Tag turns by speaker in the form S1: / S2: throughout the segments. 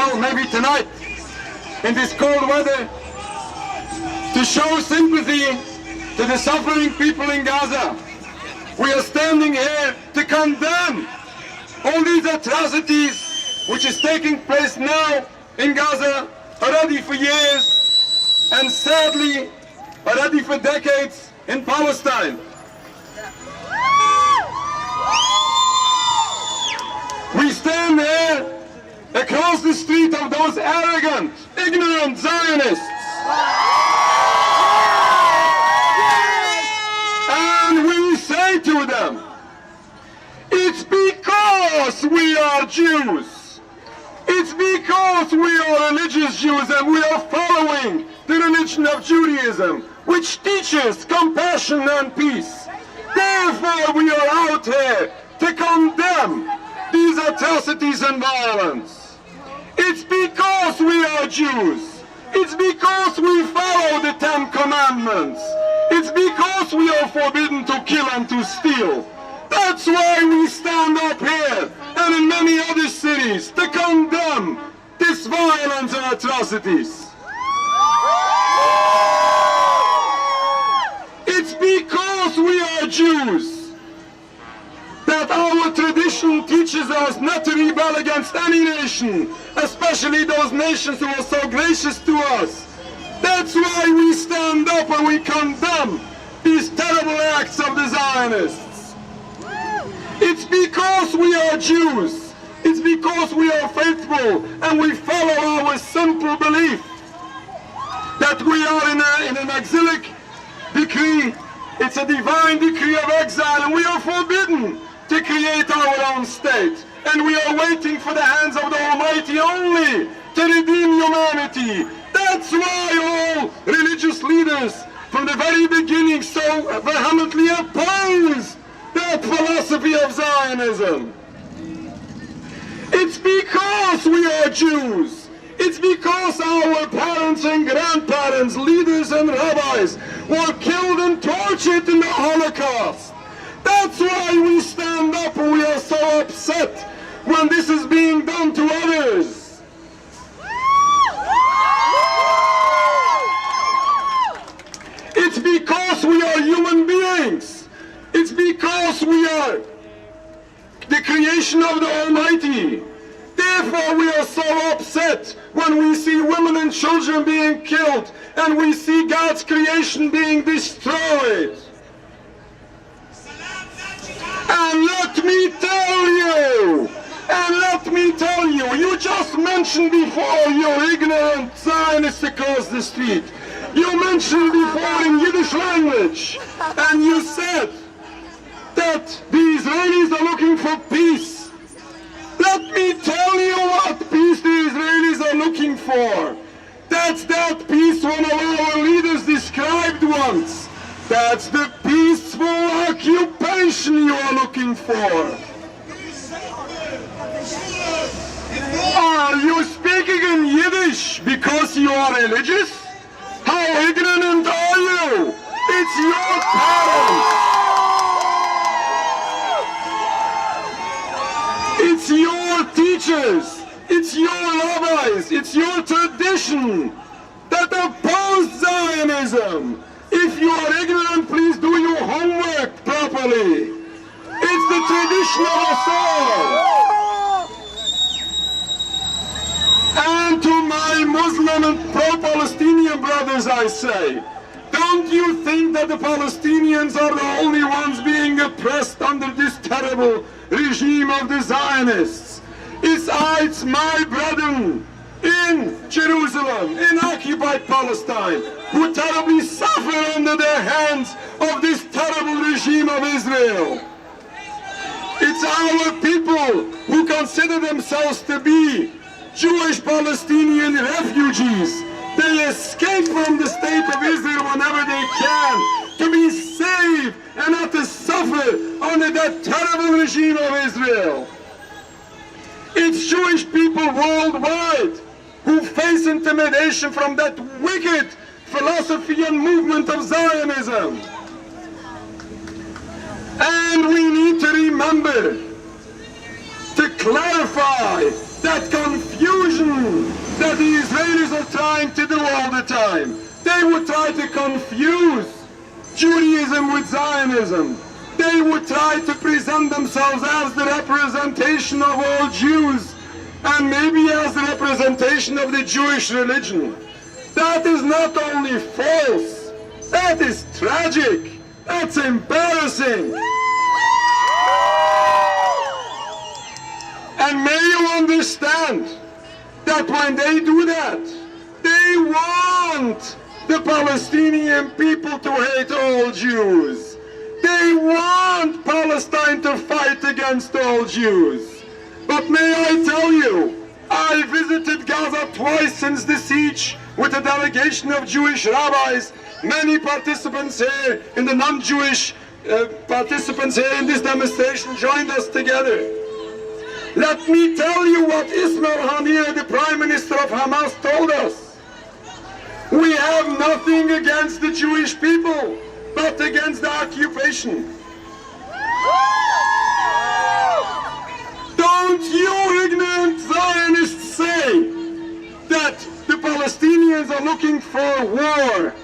S1: now, maybe tonight, in this cold weather, to show sympathy to the suffering people in Gaza. We are standing here to condemn all these atrocities which is taking place now in Gaza, already for years, and sadly already for decades in Palestine. We stand here across the street of those arrogant, ignorant Zionists. And we say to them, it's because we are Jews. It's because we are religious Jews and we are following the religion of Judaism, which teaches compassion and peace. Therefore we are out here to condemn these atrocities and violence. It's because we are Jews. It's because we follow the 10 Commandments. It's because we are forbidden to kill and to steal. That's why we stand up here and in many other cities to condemn this violence and atrocities. It's because we are Jews that our tradition teaches us not to rebel against any nation, especially those nations who are so gracious to us. That's why we stand up and we condemn these terrible acts of the Zionists. It's because we are Jews. It's because we are faithful and we follow our simple belief that we are in an exilic decree. It's a divine decree of exile and we are forbidden to create our own state. And we are waiting for the hands of the Almighty only to redeem humanity. That's why all religious leaders from the very beginning so vehemently oppose that philosophy of Zionism. It's because we are Jews. It's because our parents and grandparents, leaders and rabbis were killed and tortured in the Holocaust. That's why we stand up and we are so upset when this is being done to others. It's because we are human beings. It's because we are the creation of the Almighty. Therefore we are so upset when we see women and children being killed and we see God's creation being destroyed. And let me tell you, you just mentioned before, you ignorant Zionists across the street. You mentioned before in Yiddish language, and you said that the Israelis are looking for peace. Let me tell you what peace the Israelis are looking for. That's that peace one of our leaders described once. That's the peaceful occupation you are looking for. Are you speaking in Yiddish because you are religious? How ignorant are you? It's your parents. It's your teachers. It's your rabbis. It's your tradition that oppose Zionism. If you are ignorant, please do your homework properly. It's the tradition of us all. And to my Muslim and pro-Palestinian brothers I say, don't you think that the Palestinians are the only ones being oppressed under this terrible regime of the Zionists? It's my brethren in Jerusalem, in occupied Palestine, who terribly suffer under the hands of this terrible regime of Israel. It's our people who consider themselves to be Jewish Palestinian refugees. They escape from the state of Israel whenever they can to be saved and not to suffer under that terrible regime of Israel. It's Jewish people worldwide who face intimidation from that wicked philosophy and movement of Zionism. And we need to remember to clarify that confusion what the Israelis are trying to do all the time. They would try to confuse Judaism with Zionism. They would try to present themselves as the representation of all Jews and maybe as the representation of the Jewish religion. That is not only false, that is tragic, that's embarrassing. And may you understand that when they do that, they want the Palestinian people to hate all Jews. They want Palestine to fight against all Jews. But may I tell you, I visited Gaza twice since the siege with a delegation of Jewish rabbis. Many participants here, in the non-Jewish participants here in this demonstration joined us together. Let me tell you what Ismail Haniyeh, the Prime Minister of Hamas, told us. We have nothing against the Jewish people, but against the occupation. Don't you ignorant Zionists say that the Palestinians are looking for war,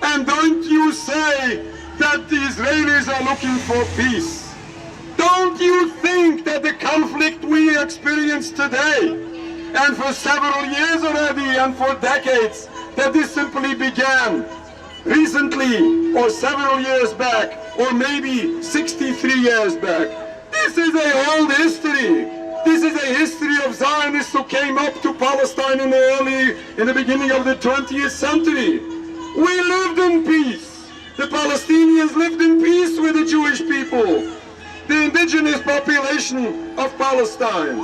S1: and don't you say that the Israelis are looking for peace. Don't you think that the conflict we experience today, and for several years already and for decades, that this simply began recently or several years back or maybe 63 years back? This is an old history. This is a history of Zionists who came up to Palestine in the beginning of the 20th century. We lived in peace. The Palestinians lived in peace with the Jewish people, the indigenous population of Palestine.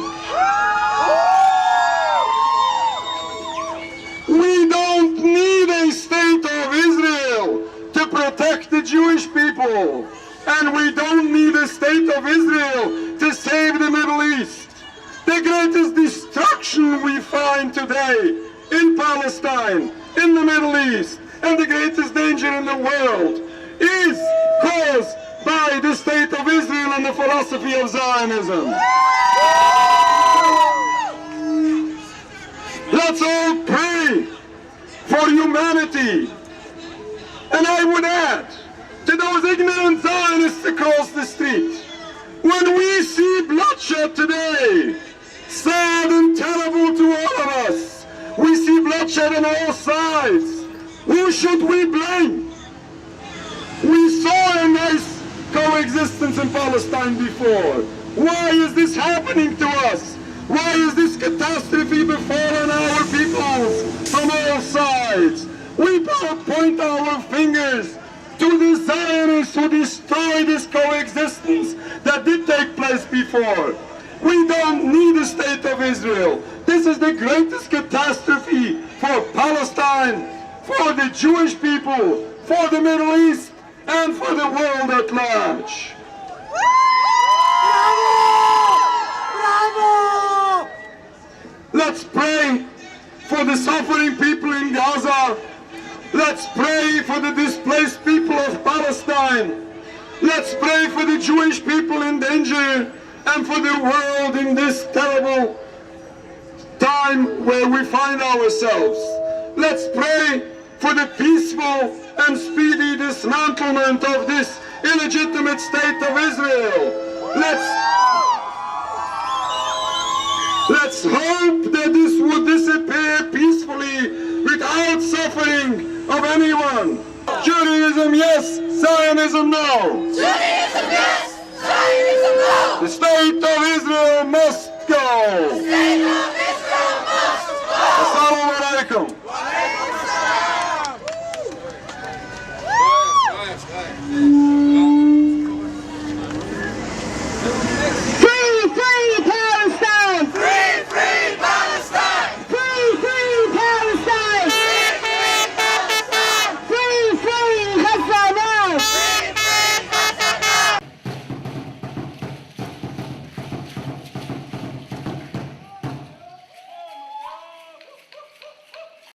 S1: We don't need a state of Israel to protect the Jewish people. And we don't need a state of Israel to save the Middle East. The greatest destruction we find today in Palestine, in the Middle East, and the greatest danger in the world is caused by the state of Israel and the philosophy of Zionism. Let's all pray for humanity. And I would add to those ignorant Zionists across the street, when we see bloodshed today, sad and terrible to all of us, we see bloodshed on all sides. Who should we blame? We saw a nice coexistence in Palestine before. Why is this happening to us? Why is this catastrophe befalling our peoples from all sides? We point our fingers to the Zionists who destroyed this coexistence that did take place before. We don't need a state of Israel. This is the greatest catastrophe for Palestine, for the Jewish people, for the Middle East, and for the world at large.
S2: Bravo!
S1: Let's pray for the suffering people in Gaza. Let's pray for the displaced people of Palestine. Let's pray for the Jewish people in danger and for the world in this terrible time where we find ourselves. Let's pray for the peaceful and speedy dismantlement of this illegitimate state of Israel. Let's hope that this would disappear peacefully without suffering of anyone. Judaism yes, Zionism no.
S2: Judaism yes, Zionism no.
S1: The state of Israel must go.
S2: The state of